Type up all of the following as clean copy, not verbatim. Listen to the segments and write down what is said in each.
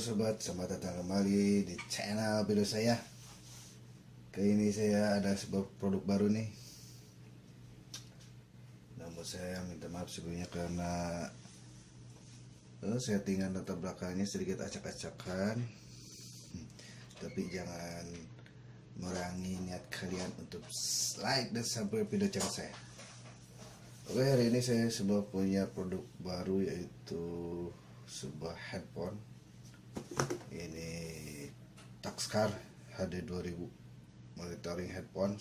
sobat, selamat datang kembali di channel video saya. Kali ini saya ada sebuah produk baru nih. Namun saya minta maaf sebelumnya karena settingan latar belakangnya sedikit acak-acakan. Tapi jangan mengurangi niat kalian untuk like dan sampai video channel saya. Oke, hari ini saya punya produk baru, yaitu sebuah headphone. Ini Takstar HD2000 monitoring headphone.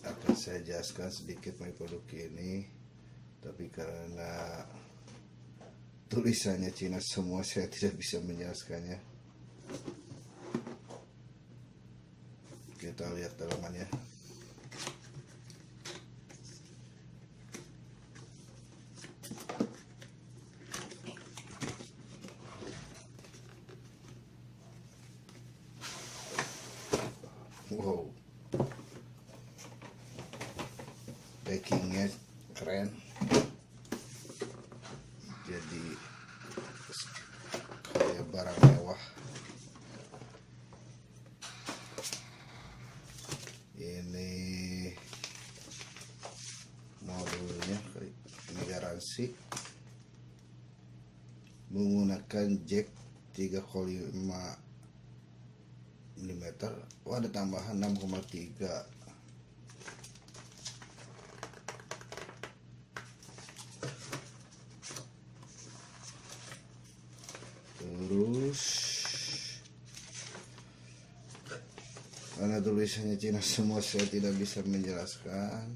Akan saya jelaskan sedikit mengenai produk ini, tapi karena tulisannya Cina semua, saya tidak bisa menjelaskannya. Kita lihat dalamannya. Wow, packingnya keren, jadi kayak barang mewah. Ini modulnya, ini garansi, menggunakan jack 3,5 mm. Oh, ada tambahan 6,3. Terus karena tulisannya Cina semua, saya tidak bisa menjelaskan.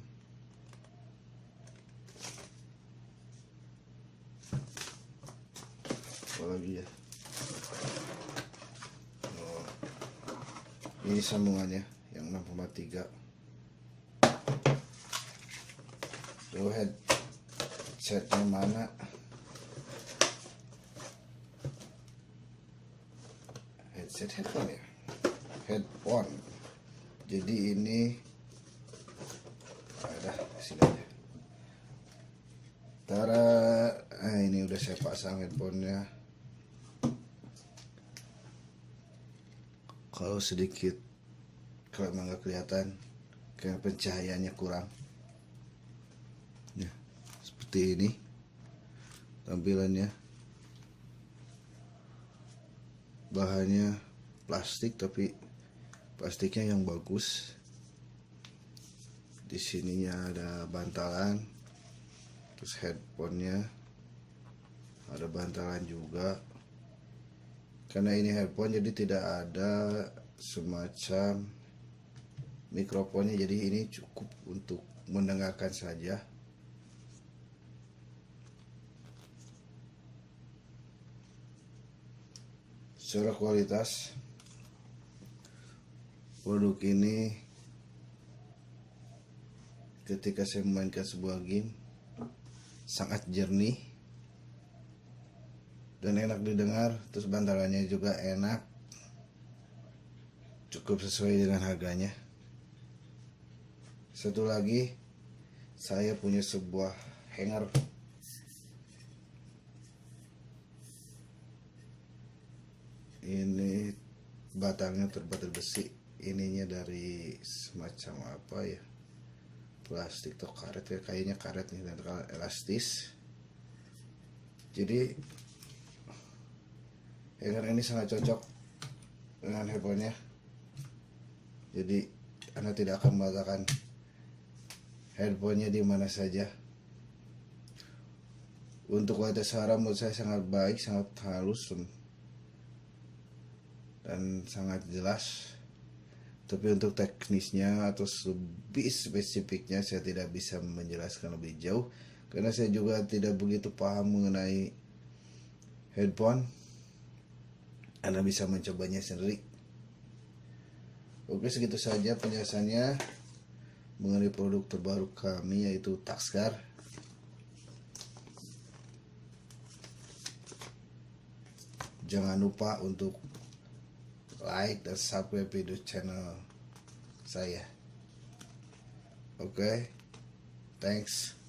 Apalagi ya, ini sambungannya yang 6,3. Tuh headsetnya mana? Headset headphone ya? Headphone. Jadi ini ada sini aja. Tara, ini udah saya pasang headphonenya. Kalau sedikit, kalau emang nggak kelihatan karena pencahayaannya kurang ya, seperti ini tampilannya. Bahannya plastik, tapi plastiknya yang bagus. Di sininya ada bantalan, terus headphonenya ada bantalan juga. Karena ini headphone, jadi tidak ada semacam mikrofonnya, jadi ini cukup untuk mendengarkan saja. Secara kualitas, produk ini ketika saya memainkan sebuah game sangat jernih dan enak didengar, terus bantalannya juga enak, cukup sesuai dengan harganya. Satu lagi, saya punya sebuah hanger. Ini batangnya terbuat dari besi, ininya dari semacam apa ya, plastik atau karet ya, kayaknya karet nih, dan elastis. Jadi hanger ini sangat cocok dengan headphone-nya. Jadi Anda tidak akan meletakkan headphone-nya di mana saja. Untuk kualitas suara menurut saya sangat baik, sangat halus dan sangat jelas. Tapi untuk teknisnya atau lebih spesifiknya, saya tidak bisa menjelaskan lebih jauh karena saya juga tidak begitu paham mengenai headphone. Anda bisa mencobanya sendiri. Oke, segitu saja penjelasannya mengenai produk terbaru kami, yaitu Takstar. Jangan lupa untuk like dan subscribe video channel saya. Oke, thanks.